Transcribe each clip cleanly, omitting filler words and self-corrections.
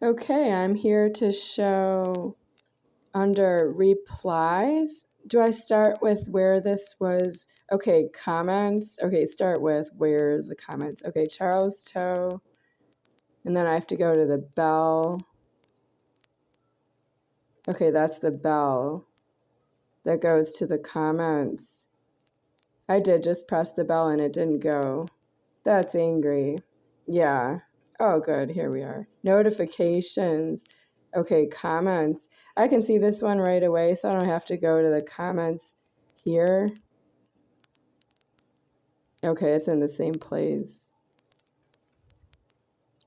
Okay, I'm here to show under replies. Do I start with where this was? Okay, comments. Okay, start with where's the comments? Okay, Charles Toe. And then I have to go to the bell. Okay, that's the bell that goes to the comments. I did just press the bell and it didn't go. That's angry. Yeah. Oh, good. Here we are. Notifications. Okay, comments. I can see this one right away, so I don't have to go to the comments here. Okay, it's in the same place.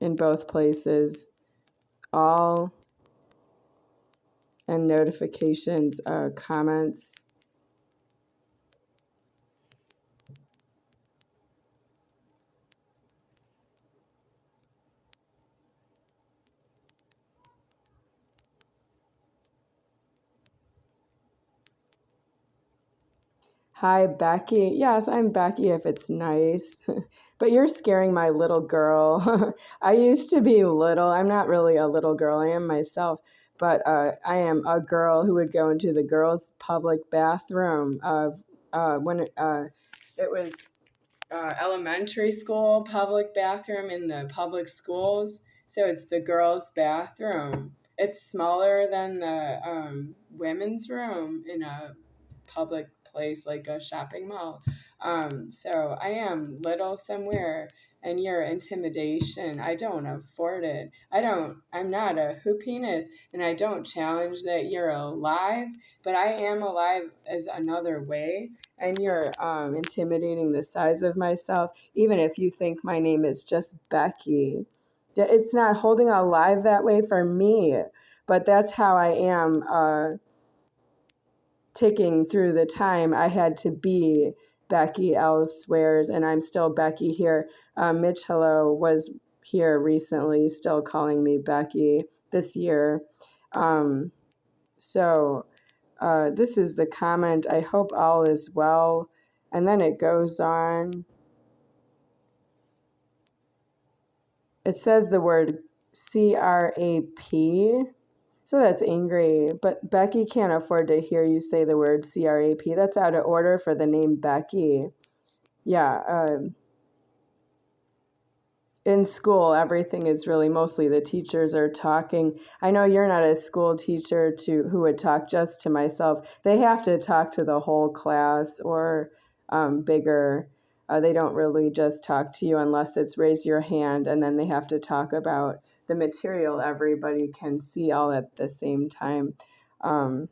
In both places. All and notifications, comments. Hi, Becky. Yes, I'm Becky if it's nice. But you're scaring my little girl. I used to be little. I'm not really a little girl. I am myself. But I am a girl who would go into the girls' public bathroom of when it was elementary school public bathroom in the public schools. So it's the girls' bathroom. It's smaller than the women's room in a public place like a shopping mall. So I am little somewhere, and your intimidation, I don't afford it. I'm not a hoopiness, and I don't challenge that you're alive, but I am alive as another way, and you're intimidating the size of myself, even if you think my name is just Becky. It's not holding alive that way for me, but that's how I am ticking through the time I had to be Becky elsewheres, and I'm still Becky here. Mitch Hello was here recently, still calling me Becky this year. Um, so this is the comment. I hope all is well. And then it goes on. It says the word CRAP. So that's angry. But Becky can't afford to hear you say the word CRAP. That's out of order for the name Becky. Yeah. In school, everything is really mostly the teachers are talking. I know you're not a school teacher who would talk just to myself. They have to talk to the whole class or bigger. They don't really just talk to you unless it's raise your hand, and then they have to talk about the material everybody can see all at the same time. Um,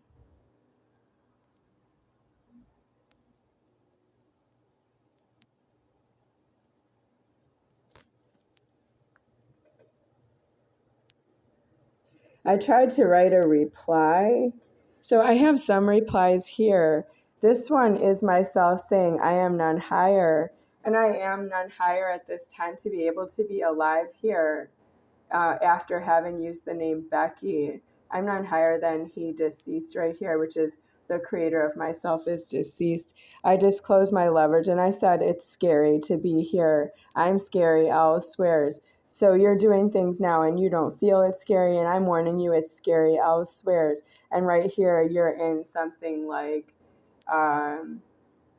I tried to write a reply. So I have some replies here. This one is myself saying, I am none higher. And I am none higher at this time to be able to be alive here after having used the name Becky. I'm none higher than he deceased right here, which is the creator of myself is deceased. I disclosed my leverage and I said, it's scary to be here. I'm scary, Al swears. So you're doing things now and you don't feel it's scary, and I'm warning you it's scary, Al swears. And right here, you're in something like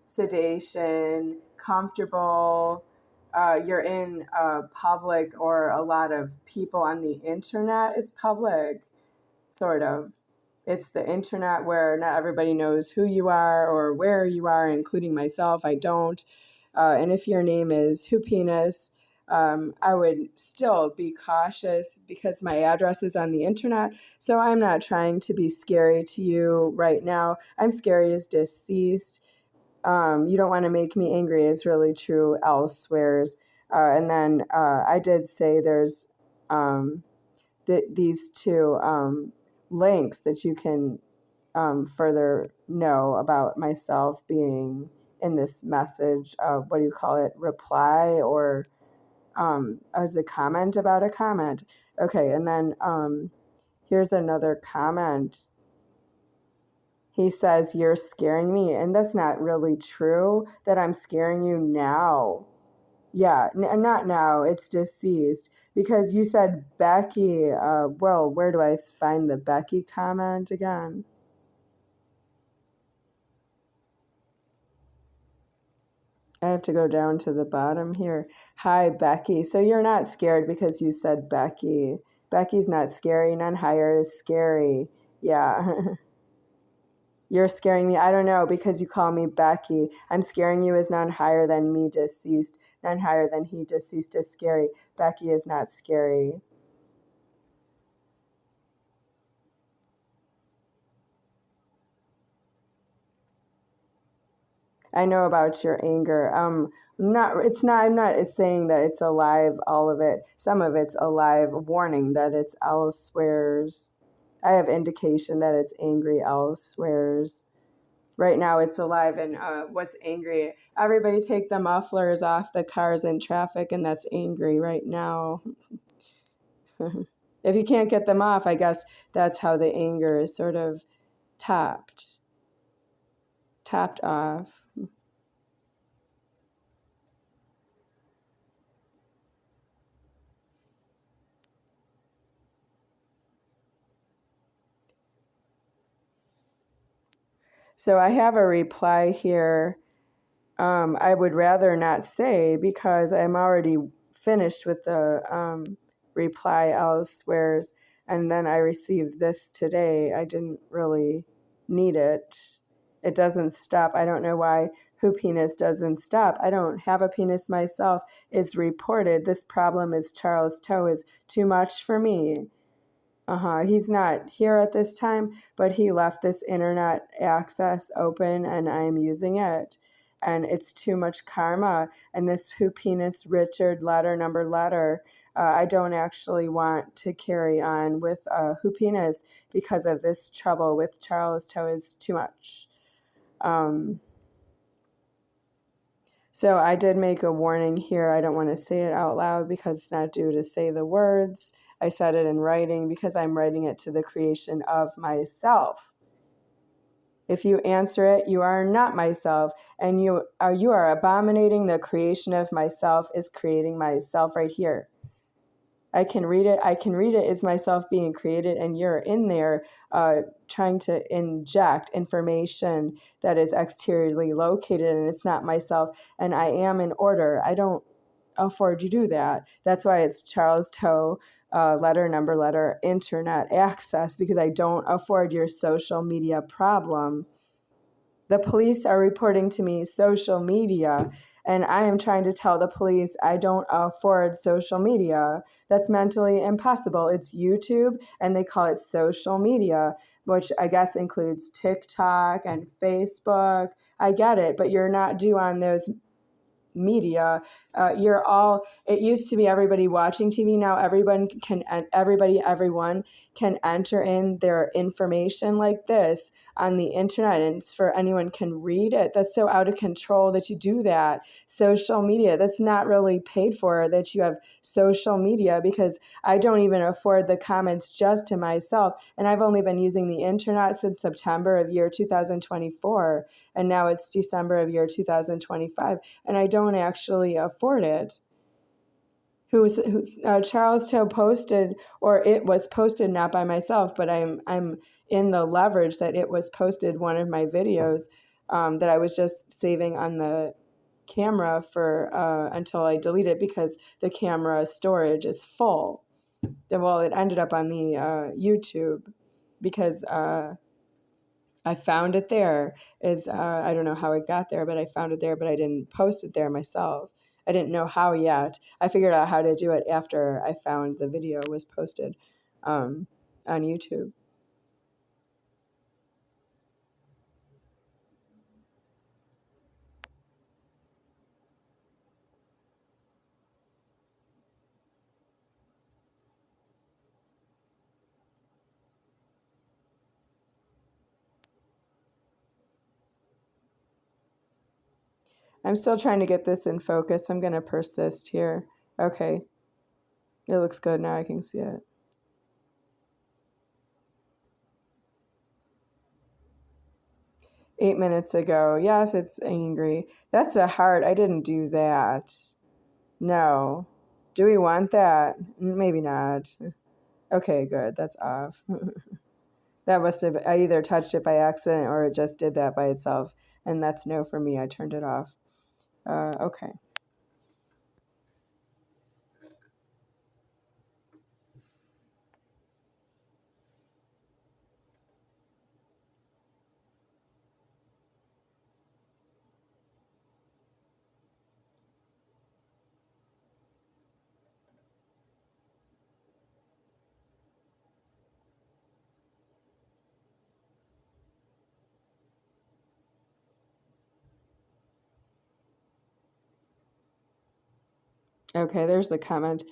sedation, comfortable. You're in public, or a lot of people on the internet is public, sort of. It's the internet where not everybody knows who you are or where you are, including myself. I don't. And if your name is Hoopiness, I would still be cautious because my address is on the internet. So I'm not trying to be scary to you right now. I'm scary as deceased. You don't want to make me angry is really true elsewheres. And then I did say there's these two links that you can further know about myself being in this message. What do you call it? Reply, or as a comment about a comment. Okay, and then here's another comment. He says, you're scaring me. And that's not really true, that I'm scaring you now. Yeah, not now. It's deceased. Because you said Becky. Well, where do I find the Becky comment again? I have to go down to the bottom here. Hi, Becky. So you're not scared because you said Becky. Becky's not scary. Non hire is scary. Yeah. You're scaring me. I don't know because you call me Becky. I'm scaring you is none higher than me deceased. None higher than he deceased is scary. Becky is not scary. I know about your anger. Not it's not. I'm not saying that it's alive. All of it. Some of it's alive. Warning that it's elsewhere's. I have indication that it's angry elsewhere's. Right now it's alive and what's angry. Everybody take the mufflers off the cars in traffic, and that's angry right now. If you can't get them off, I guess that's how the anger is sort of tapped off. So I have a reply here. I would rather not say because I'm already finished with the reply elsewhere's, and then I received this today. I didn't really need it. It doesn't stop. I don't know why who penis doesn't stop. I don't have a penis myself. It's reported. This problem is Charles Toe is too much for me. He's not here at this time, but he left this internet access open and I'm using it. And it's too much karma. And this who penis Richard letter, I don't actually want to carry on with who penis because of this trouble with Charles Toe is too much. Um, so I did make a warning here. I don't want to say it out loud because it's not due to say the words. I said it in writing because I'm writing it to the creation of myself. If you answer it, you are not myself, and you are abominating the creation of myself is creating myself right here. I can read it. I can read it as myself being created, and you're in there trying to inject information that is exteriorly located, and it's not myself. And I am in order. I don't afford you do that. That's why it's Charles Toe, letter, internet access, because I don't afford your social media problem. The police are reporting to me social media, and I am trying to tell the police I don't afford social media. That's mentally impossible. It's YouTube, and they call it social media, which I guess includes TikTok and Facebook. I get it, but you're not due on those media. It used to be everybody watching TV. Now everyone can enter in their information like this on the internet, and for anyone can read it. That's so out of control that you do that. Social media, that's not really paid for, that you have social media, because I don't even afford the comments just to myself, and I've only been using the internet since September of year 2024, and now it's December of year 2025, and I don't actually afford it. Charles Toe posted, or it was posted not by myself, but I'm in the leverage that it was posted one of my videos that I was just saving on the camera for until I delete it because the camera storage is full. Well, it ended up on the YouTube because I found it there. I don't know how it got there, but I found it there, but I didn't post it there myself. I didn't know how yet. I figured out how to do it after I found the video was posted on YouTube. I'm still trying to get this in focus. I'm going to persist here. Okay. It looks good now. I can see it. 8 minutes ago. Yes, it's angry. That's a heart. I didn't do that. No. Do we want that? Maybe not. Okay, good. That's off. That must have, I either touched it by accident or it just did that by itself. And that's no for me. I turned it off. Okay. Okay, there's the comment.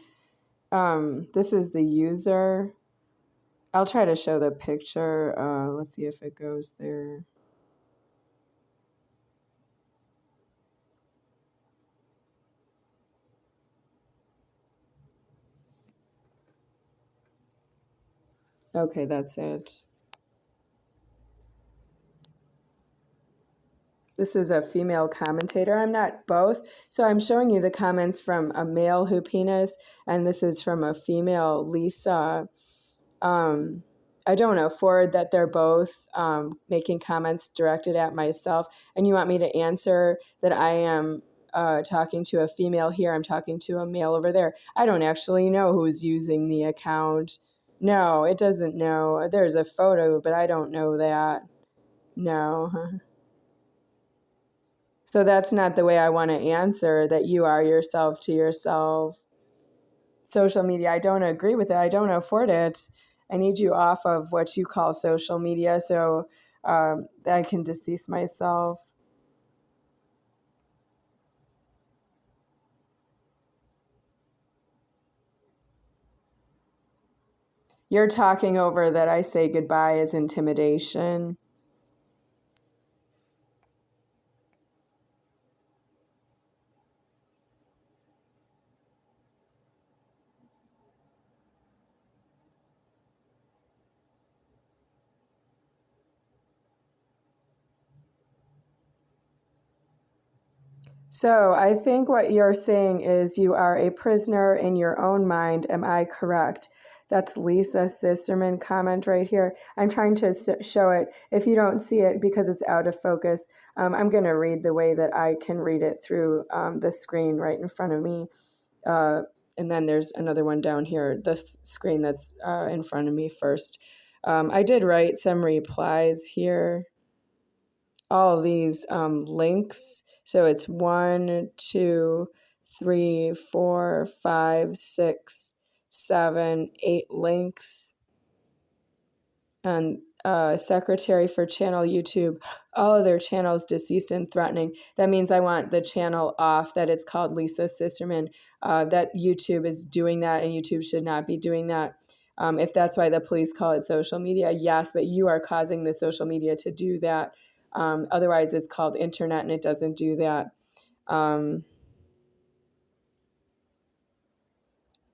This is the user. I'll try to show the picture. Let's see if it goes there. Okay, that's it. This is a female commentator. I'm not both. So I'm showing you the comments from a male Hoopiness, and this is from a female Lisa. I don't afford that they're both making comments directed at myself. And you want me to answer that I am talking to a female here, I'm talking to a male over there. I don't actually know who's using the account. No, it doesn't know. There's a photo, but I don't know that. No. So that's not the way I want to answer that you are yourself to yourself. Social media, I don't agree with it. I don't afford it. I need you off of what you call social media so I can decease myself. You're talking over that I say goodbye as intimidation. So I think what you're saying is you are a prisoner in your own mind. Am I correct? That's Lisa Sisterman comment right here. I'm trying to show it. If you don't see it because it's out of focus, I'm going to read the way that I can read it through the screen right in front of me. And then there's another one down here, the screen that's in front of me first. I did write some replies here. All of these links. So it's 1, 2, 3, 4, 5, 6, 7, 8 links. And secretary for channel YouTube, all of their channels deceased and threatening. That means I want the channel off, that it's called Lisa Sisterman, that YouTube is doing that and YouTube should not be doing that. If that's why the police call it social media, yes, but you are causing the social media to do that. Otherwise, it's called internet and it doesn't do that.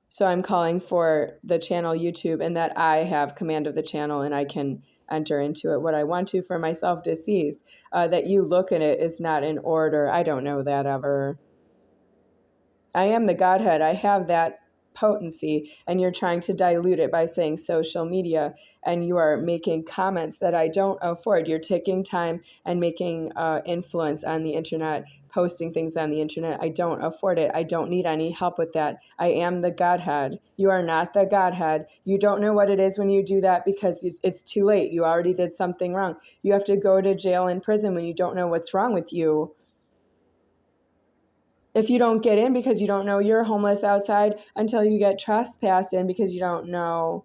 So I'm calling for the channel YouTube and that I have command of the channel and I can enter into it what I want to for myself deceased. That you look at it is not in order. I don't know that ever. I am the Godhead. I have that potency, and you're trying to dilute it by saying social media, and you are making comments that I don't afford. You're taking time and making influence on the internet, posting things on the internet. I don't afford it. I don't need any help with that. I am the Godhead. You are not the Godhead. You don't know what it is when you do that because it's too late. You already did something wrong. You have to go to jail and prison when you don't know what's wrong with you. If you don't get in because you don't know you're homeless outside until you get trespassed in because you don't know.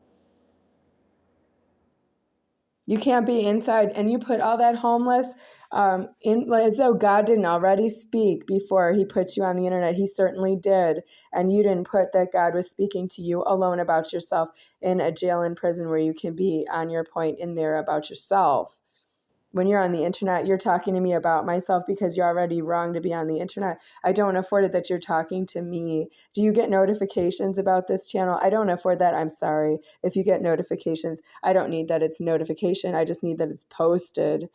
You can't be inside, and you put all that homeless in as though God didn't already speak before he put you on the internet. He certainly did. And you didn't put that God was speaking to you alone about yourself in a jail and prison where you can be on your point in there about yourself. When you're on the internet, you're talking to me about myself because you're already wrong to be on the internet. I don't afford it that you're talking to me. Do you get notifications about this channel? I don't afford that. I'm sorry. If you get notifications, I don't need that it's notification. I just need that it's posted.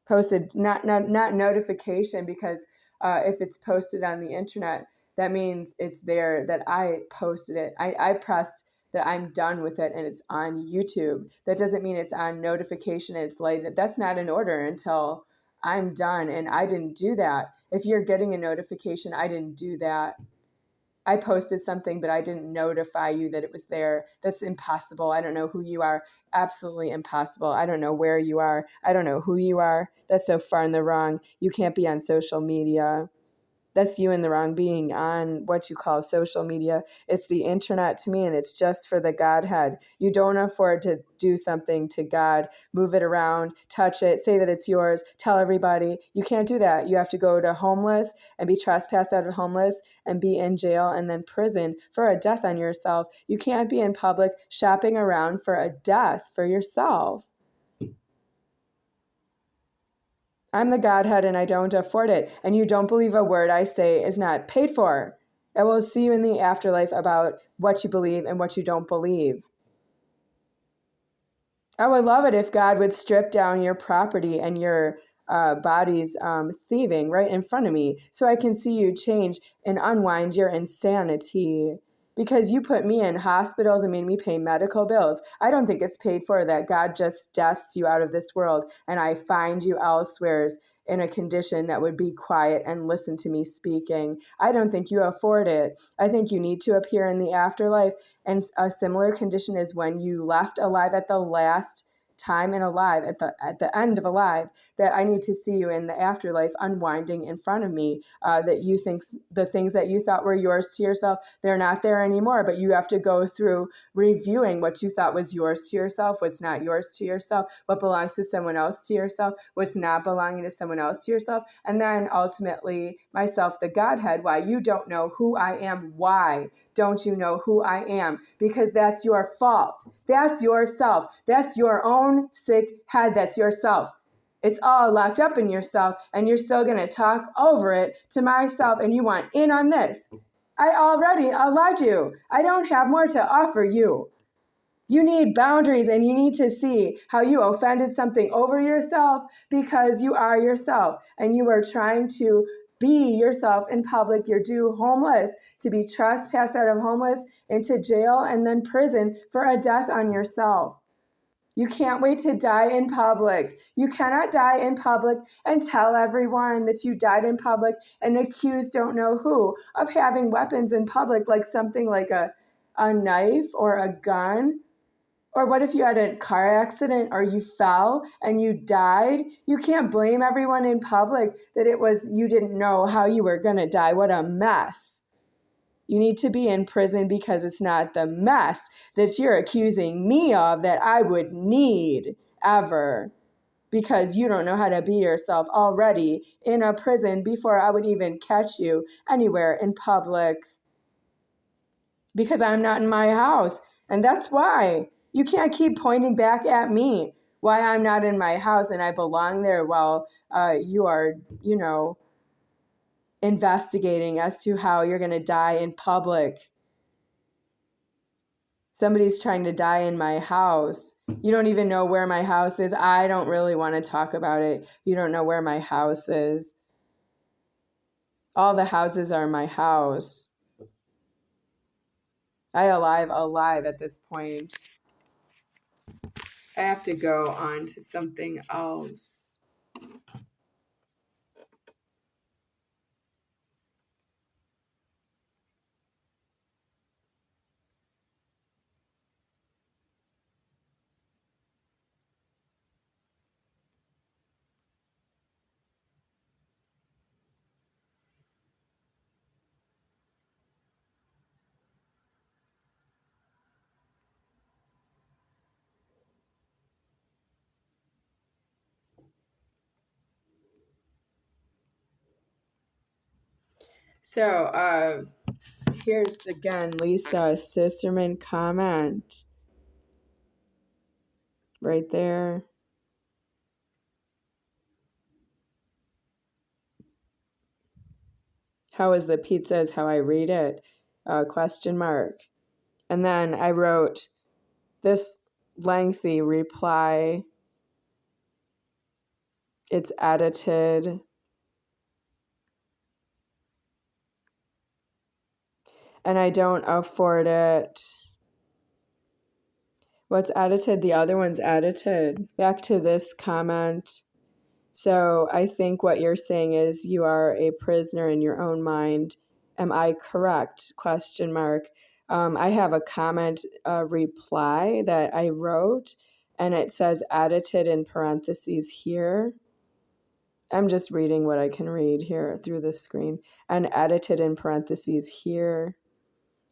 Posted, not notification, because if it's posted on the internet, That means it's there, that I posted it. I pressed that I'm done with it and it's on YouTube. That doesn't mean it's on notification and it's late. That's not in order until I'm done, and I didn't do that. If you're getting a notification, I didn't do that. I posted something, but I didn't notify you that it was there. That's impossible. I don't know who you are. Absolutely impossible. I don't know where you are. I don't know who you are. That's so far in the wrong. You can't be on social media. That's you in the wrong, being on what you call social media. It's the internet to me, and it's just for the Godhead. You don't afford to do something to God, move it around, touch it, say that it's yours, tell everybody. You can't do that. You have to go to homeless and be trespassed out of homeless and be in jail and then prison for a death on yourself. You can't be in public shopping around for a death for yourself. I'm the Godhead and I don't afford it. And you don't believe a word I say is not paid for. I will see you in the afterlife about what you believe and what you don't believe. I would love it if God would strip down your property and your body's thieving right in front of me so I can see you change and unwind your insanity. Because you put me in hospitals and made me pay medical bills. I don't think it's paid for, that God just deaths you out of this world and I find you elsewheres in a condition that would be quiet and listen to me speaking. I don't think you afford it. I think you need to appear in the afterlife. And a similar condition is when you left alive at the last time and alive, at the end of alive, that I need to see you in the afterlife unwinding in front of me, that you think the things that you thought were yours to yourself, they're not there anymore, but you have to go through reviewing what you thought was yours to yourself, what's not yours to yourself, what belongs to someone else to yourself, what's not belonging to someone else to yourself, and then ultimately myself, the Godhead, why you don't know who I am. Why don't you know who I am? Because that's your fault. That's yourself. That's your own sick head. That's yourself. It's all locked up in yourself, and you're still going to talk over it to myself, and you want in on this. I already allowed you. I don't have more to offer you. You need boundaries, and you need to see how you offended something over yourself because you are yourself and you are trying to be yourself in public. You're due homeless, to be trespassed out of homeless into jail and then prison for a death on yourself. You can't wait to die in public. You cannot die in public and tell everyone that you died in public and accuse don't know who of having weapons in public, like something like a knife or a gun. Or what if you had a car accident or you fell and you died? You can't blame everyone in public that it was you didn't know how you were going to die. What a mess. You need to be in prison because it's not the mess that you're accusing me of that I would need ever, because you don't know how to be yourself already in a prison before I would even catch you anywhere in public, because I'm not in my house. And that's why you can't keep pointing back at me why I'm not in my house and I belong there while you are, investigating as to how you're going to die in public. Somebody's trying to die in my house. You don't even know where my house is. I don't really want to talk about it. You don't know where my house is. All the houses are my house. Alive at this point. I have to go on to something else. So, here's again Lisa Sisterman comment right there. How is the pizza is how I read it? Question mark. And then I wrote this lengthy reply. It's edited. and I don't afford it. What's edited? The other one's edited. Back to this comment. So I think what you're saying is you are a prisoner in your own mind. Am I correct? Question mark. I have a comment, reply that I wrote, and it says edited in parentheses here. I'm just reading what I can read here through the screen, and edited in parentheses here.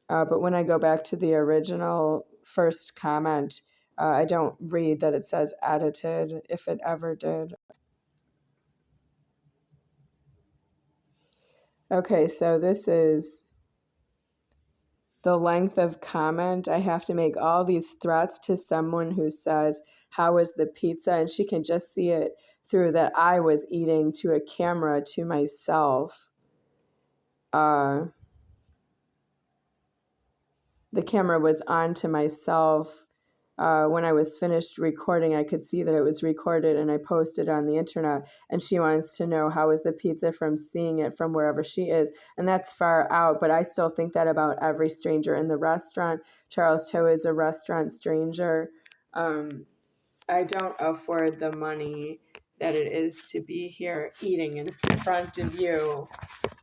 But when I go back to the original first comment, I don't read that it says edited, if it ever did. Okay, so this is the length of comment. I have to make all these threats to someone who says, "How was the pizza?" And she can just see it through that I was eating to a camera to myself. The camera was on to myself. When I was finished recording, I could see that it was recorded and I posted on the internet. And she wants to know how was the pizza from seeing it from wherever she is. And that's far out, but I still think that about every stranger in the restaurant. Charles Toe is a restaurant stranger. I don't afford the money that it is to be here eating in front of you.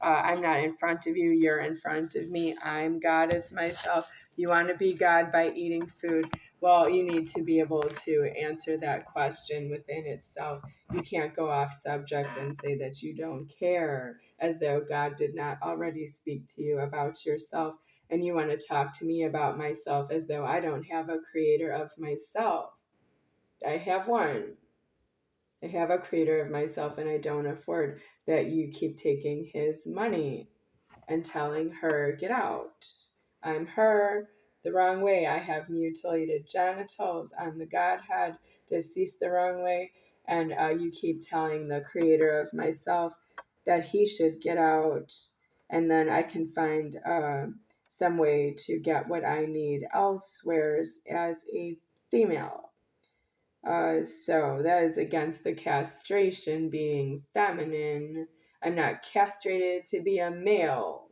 I'm not in front of you, you're in front of me. I'm God as myself. You want to be God by eating food? Well, you need to be able to answer that question within itself. You can't go off subject and say that you don't care, as though God did not already speak to you about yourself. And you want to talk to me about myself as though I don't have a creator of myself. I have one. I have a creator of myself, and I don't afford that you keep taking his money and telling her, get out. I'm her the wrong way. I have mutilated genitals. I'm the Godhead, deceased the wrong way. And you keep telling the creator of myself that he should get out. And then I can find some way to get what I need elsewhere as a female. So that is against the castration being feminine. I'm not castrated to be a male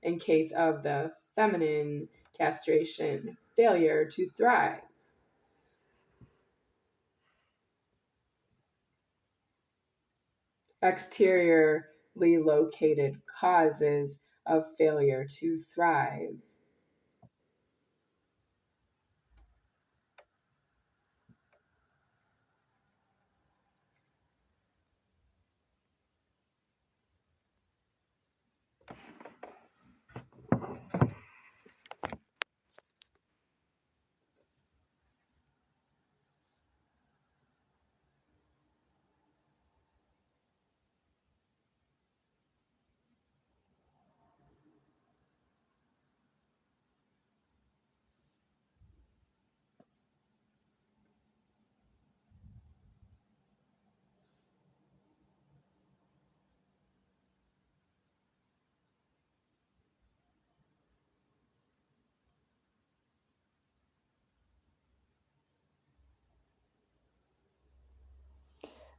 in case of the feminine castration failure to thrive. Exteriorly located causes of failure to thrive.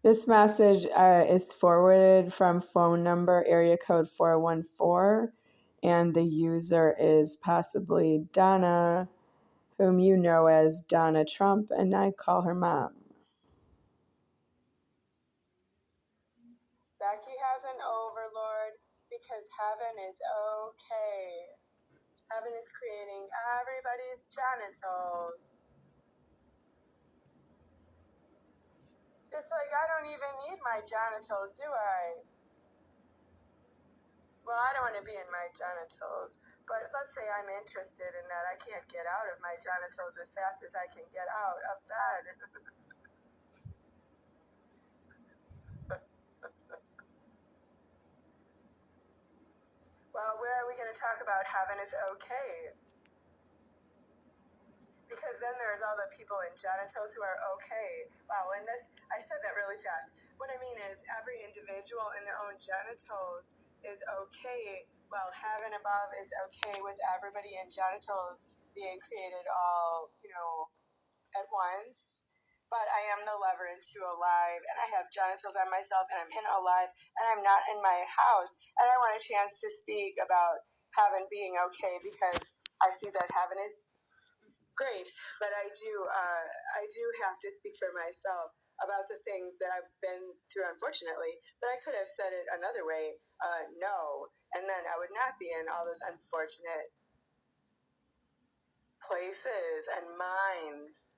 This message is forwarded from phone number area code 414, and the user is possibly Donna, whom you know as Donna Trump, and I call her mom. Becky has an overlord because heaven is okay. Heaven is creating everybody's genitals. Just like I don't even need my genitals, do I? Well, I don't want to be in my genitals, but let's say I'm interested in that. I can't get out of my genitals as fast as I can get out of bed. Well, where are we going to talk about heaven is okay? Because then there's all the people in genitals who are okay. Wow, and this, I said that really fast. What I mean is every individual in their own genitals is okay, while heaven above is okay with everybody in genitals being created all, at once. But I am the lever into alive, and I have genitals on myself, and I'm in alive, and I'm not in my house. And I want a chance to speak about heaven being okay, because I see that heaven is great, but I do have to speak for myself about the things that I've been through, unfortunately. But I could have said it another way, no, and then I would not be in all those unfortunate places and minds.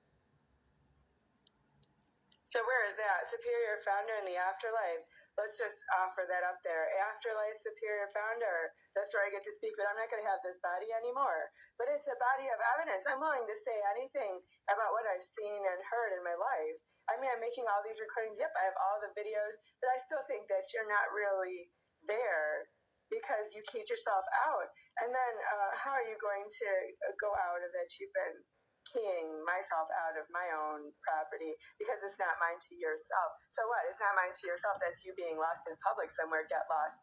So where is that? Superior founder in the afterlife. Let's just offer that up there. Afterlife superior founder. That's where I get to speak, but I'm not going to have this body anymore. But it's a body of evidence. I'm willing to say anything about what I've seen and heard in my life. I mean, I'm making all these recordings. Yep, I have all the videos, but I still think that you're not really there because you keyed yourself out. And then how are you going to go out of that? You've been keying myself out of my own property because it's not mine to yourself. So what? It's not mine to yourself. That's you being lost in public somewhere. Get lost.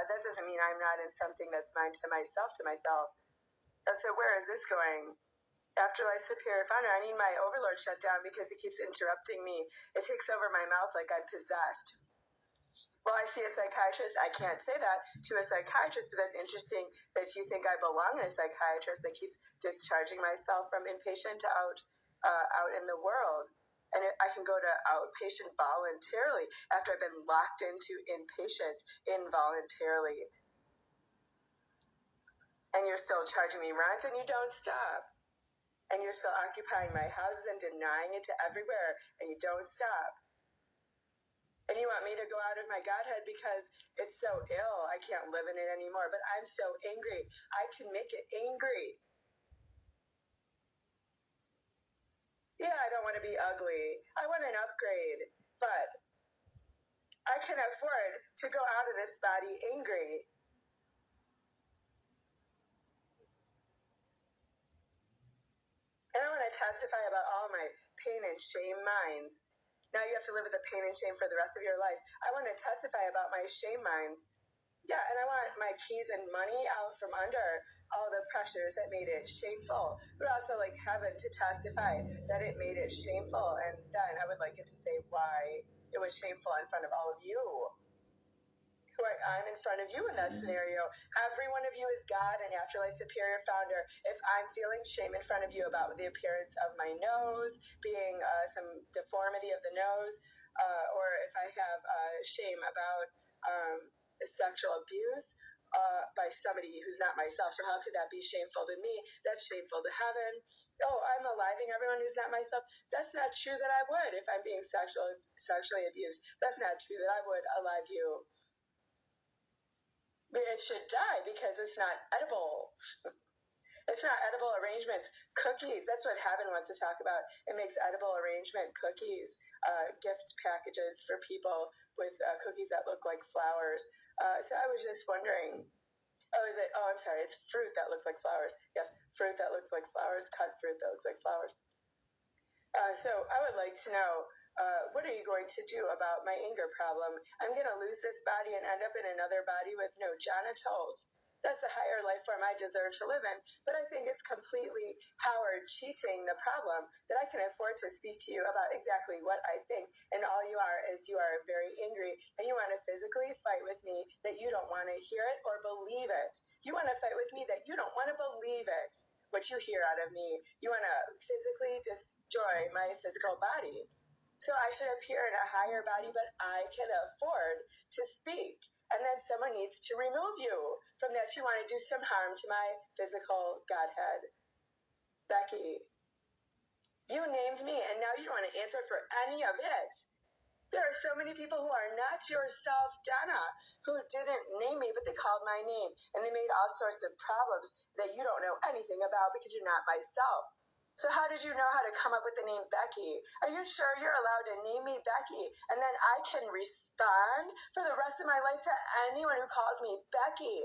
That doesn't mean I'm not in something that's mine to myself. So where is this going? Afterlife superior founder. I need my overlord shut down because it keeps interrupting me. It takes over my mouth like I'm possessed. Well, I see a psychiatrist. I can't say that to a psychiatrist, but that's interesting that you think I belong in a psychiatrist that keeps discharging myself from inpatient to out in the world. And I can go to outpatient voluntarily after I've been locked into inpatient involuntarily. And you're still charging me rent and you don't stop. And you're still occupying my houses and denying it to everywhere and you don't stop. And you want me to go out of my Godhead because it's so ill. I can't live in it anymore. But I'm so angry. I can make it angry. Yeah, I don't want to be ugly. I want an upgrade. But I can afford to go out of this body angry. And I want to testify about all my pain and shame minds. Now you have to live with the pain and shame for the rest of your life. I want to testify about my shame minds. Yeah, and I want my keys and money out from under all the pressures that made it shameful, but also like heaven to testify that it made it shameful. And then I would like it to say why it was shameful in front of all of you. I'm in front of you in that scenario. Every one of you is God and afterlife superior founder. If I'm feeling shame in front of you about the appearance of my nose, being some deformity of the nose, or if I have shame about sexual abuse by somebody who's not myself. So how could that be shameful to me? That's shameful to heaven. Oh, I'm aliving everyone who's not myself. That's not true that I would if I'm being sexually abused. That's not true that I would alive you. It should die because it's not edible. It's not edible arrangements. Cookies, that's what heaven wants to talk about. It makes edible arrangement cookies, gift packages for people with cookies that look like flowers. So I was just wondering, I'm sorry, it's fruit that looks like flowers. Yes, fruit that looks like flowers, cut fruit that looks like flowers. So I would like to know, what are you going to do about my anger problem? I'm going to lose this body and end up in another body with no genitals. That's the higher life form I deserve to live in. But I think it's completely Howard cheating the problem that I can afford to speak to you about exactly what I think. And all you are is you are very angry and you want to physically fight with me that you don't want to hear it or believe it. You want to fight with me that you don't want to believe it. What you hear out of me. You want to physically destroy my physical body. So I should appear in a higher body, but I can afford to speak. And then someone needs to remove you from that. You want to do some harm to my physical Godhead. Becky, you named me, and now you don't want to answer for any of it. There are so many people who are not yourself, Donna, who didn't name me, but they called my name. And they made all sorts of problems that you don't know anything about because you're not myself. So how did you know how to come up with the name Becky? Are you sure you're allowed to name me Becky? And then I can respond for the rest of my life to anyone who calls me Becky.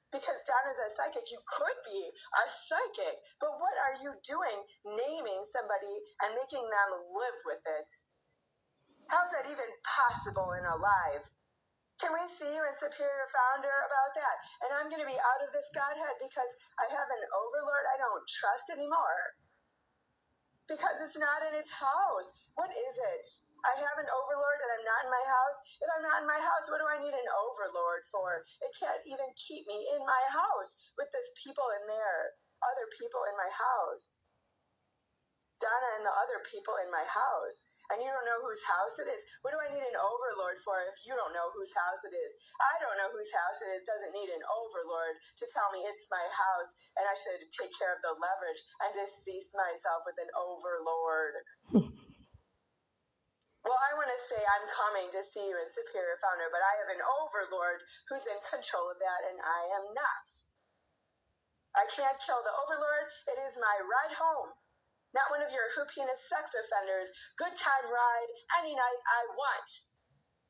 Because Donna's a psychic, you could be a psychic. But what are you doing naming somebody and making them live with it? How's that even possible in a live? Can we see you in Superior Founder about that? And I'm going to be out of this Godhead because I have an overlord I don't trust anymore. because it's not in its house. What is it? I have an overlord and I'm not in my house. If I'm not in my house, what do I need an overlord for? It can't even keep me in my house with this people in there, other people in my house. Donna and the other people in my house. And you don't know whose house it is. What do I need an overlord for if you don't know whose house it is? I don't know whose house it is. Doesn't need an overlord to tell me it's my house and I should take care of the leverage and decease myself with an overlord. Well, I want to say I'm coming to see you in Superior Founder, but I have an overlord who's in control of that and I am not. I can't kill the overlord. It is my ride home. Not one of your hoopiness sex offenders. Good time ride any night I want.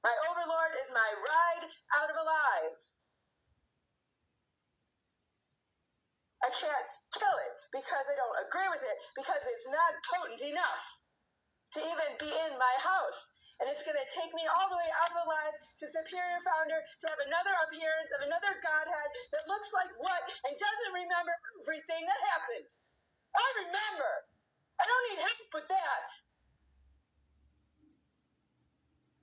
My overlord is my ride out of alive. I can't kill it because I don't agree with it because it's not potent enough to even be in my house. And it's going to take me all the way out of alive to Superior Founder to have another appearance of another godhead that looks like what and doesn't remember everything that happened. I remember. I don't need help with that.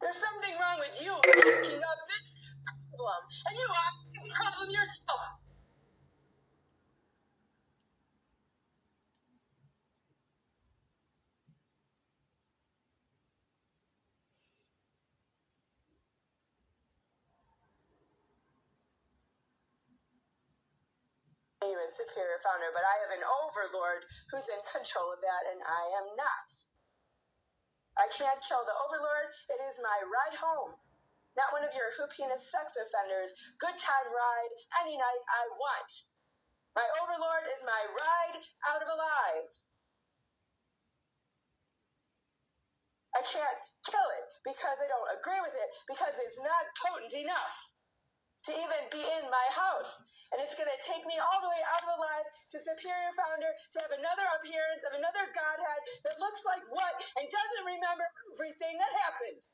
There's something wrong with you looking up this problem, and you are the problem yourself. You and Superior Founder, but I have an overlord who's in control of that, and I am not. I can't kill the overlord. It is my ride home. Not one of your hoopiness sex offenders. Good time ride any night I want. My overlord is my ride out of alive. I can't kill it because I don't agree with it because it's not potent enough to even be in my house. And it's going to take me all the way out of alive to Superior Founder to have another appearance of another godhead that looks like what and doesn't remember everything that happened.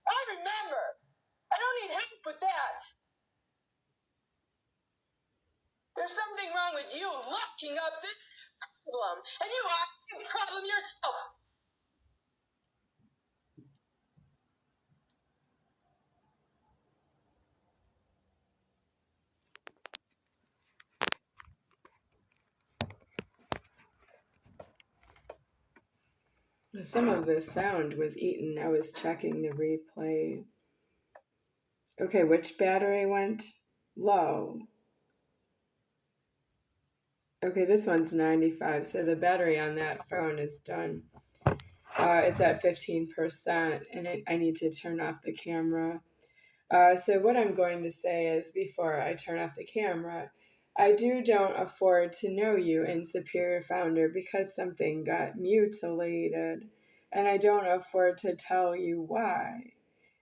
I remember. I don't need help with that. There's something wrong with you looking up this problem, and you are the problem yourself. Some of the sound was eaten. I was checking the replay. Okay, which battery went low? Okay, this one's 95, so the battery on that phone is done. It's at 15%, and I need to turn off the camera. So what I'm going to say is, before I turn off the camera, I don't afford to know you in Superior Founder because something got mutilated, and I don't afford to tell you why.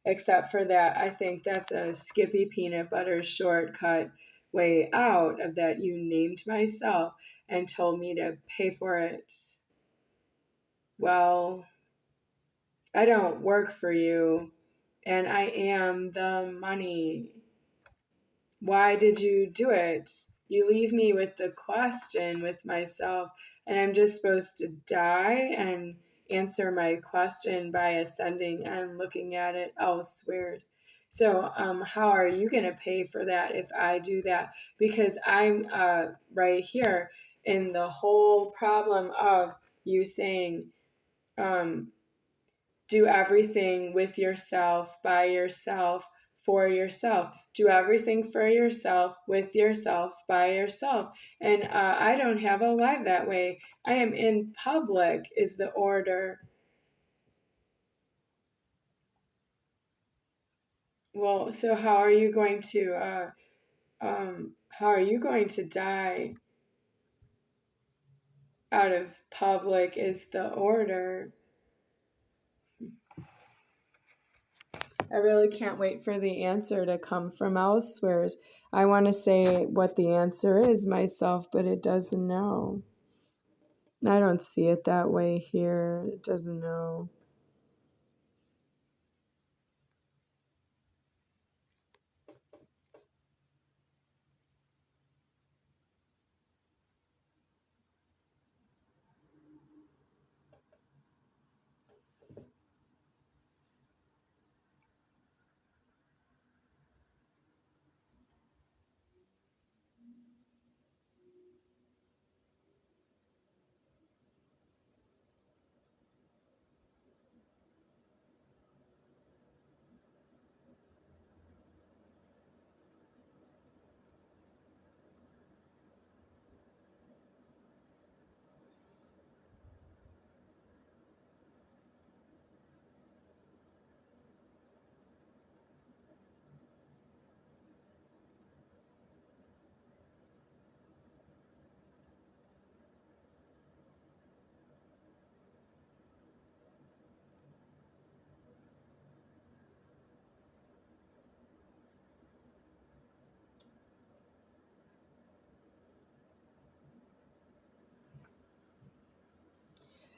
Except for that, I think that's a Skippy peanut butter shortcut way out of that you named myself and told me to pay for it. Well, I don't work for you, and I am the money. Why did you do it? You leave me with the question with myself, and I'm just supposed to die and answer my question by ascending and looking at it elsewhere. So, how are you going to pay for that if I do that? Because I'm right here in the whole problem of you saying, do everything with yourself, by yourself, for yourself. Do everything for yourself, with yourself, by yourself. And I don't have a life that way. I am in public, is the order. Well, so how are you going to die out of public is the order. I really can't wait for the answer to come from elsewhere. I want to say what the answer is myself, but it doesn't know. I don't see it that way here. It doesn't know.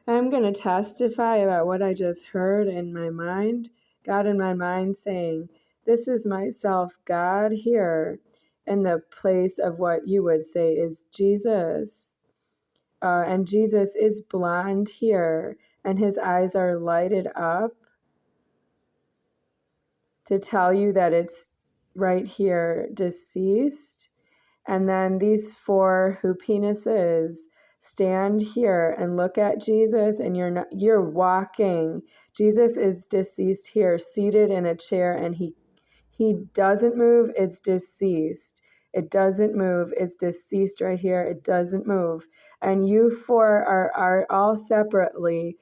I'm going to testify about what I just heard in my mind. God in my mind saying, this is myself, God here, in the place of what you would say is Jesus. And Jesus is blonde here, and his eyes are lighted up to tell you that it's right here, deceased. And then these four who penis is stand here and look at Jesus, and you're walking. Jesus is deceased here, seated in a chair, and he doesn't move, it's deceased. It doesn't move, it's deceased right here. It doesn't move. And you four are all separately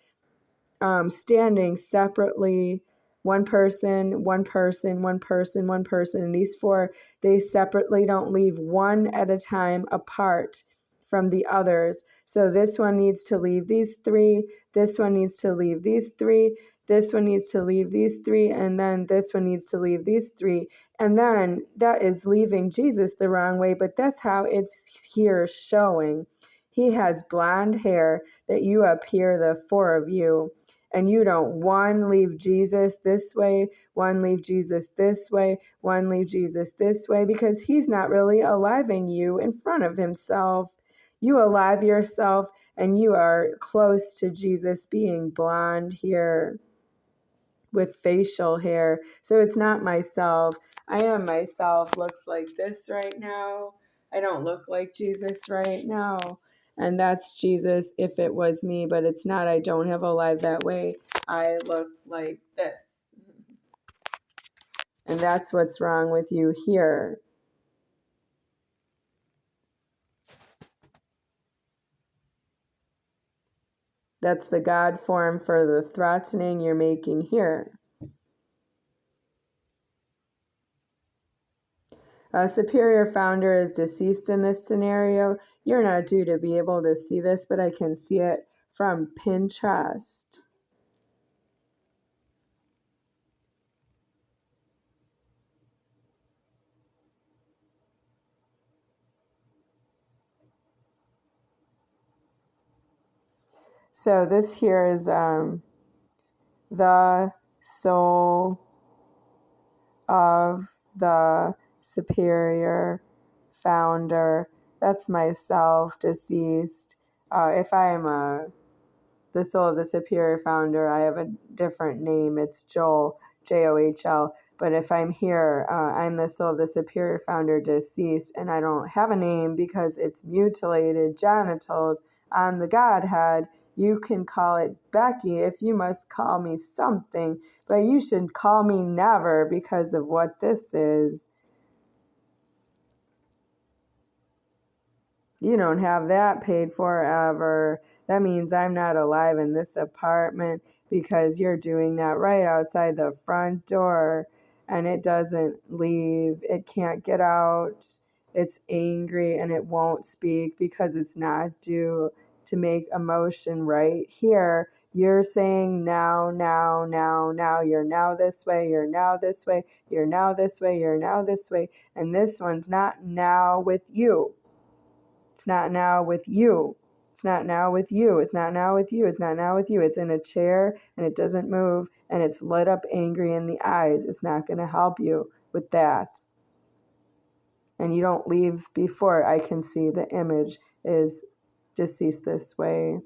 standing separately, one person, one person, one person, one person. And these four, they separately don't leave, one at a time apart from the others. So this one needs to leave these three, this one needs to leave these three, this one needs to leave these three, and then this one needs to leave these three. And then that is leaving Jesus the wrong way, but that's how it's here showing. He has blonde hair that you appear, the four of you, and you don't one leave Jesus this way, one leave Jesus this way, one leave Jesus this way, because he's not really aliving you in front of himself. You alive yourself, and you are close to Jesus being blonde here with facial hair. So it's not myself. I am myself, looks like this right now. I don't look like Jesus right now. And that's Jesus if it was me, but it's not. I don't have a life that way. I look like this. And that's what's wrong with you here. That's the God form for the threatening you're making here. A superior founder is deceased in this scenario. You're not due to be able to see this, but I can see it from Pinterest. So this here is the soul of the superior founder. That's myself, deceased. If I am the soul of the superior founder, I have a different name. It's Joel, Johl. But if I'm here, I'm the soul of the superior founder, deceased, and I don't have a name because it's mutilated genitals on the Godhead. You can call it Becky if you must call me something, but you should call me never because of what this is. You don't have that paid for ever. That means I'm not alive in this apartment because you're doing that right outside the front door and it doesn't leave. It can't get out. It's angry and it won't speak because it's not due to make emotion right here. You're saying now, now, now, now. You're now this way. You're now this way. You're now this way. You're now this way. And this one's not now with you. It's not now with you. It's not now with you. It's not now with you. It's not now with you. It's in a chair and it doesn't move and it's lit up angry in the eyes. It's not going to help you with that. And you don't leave before I can see the image is deceased this way.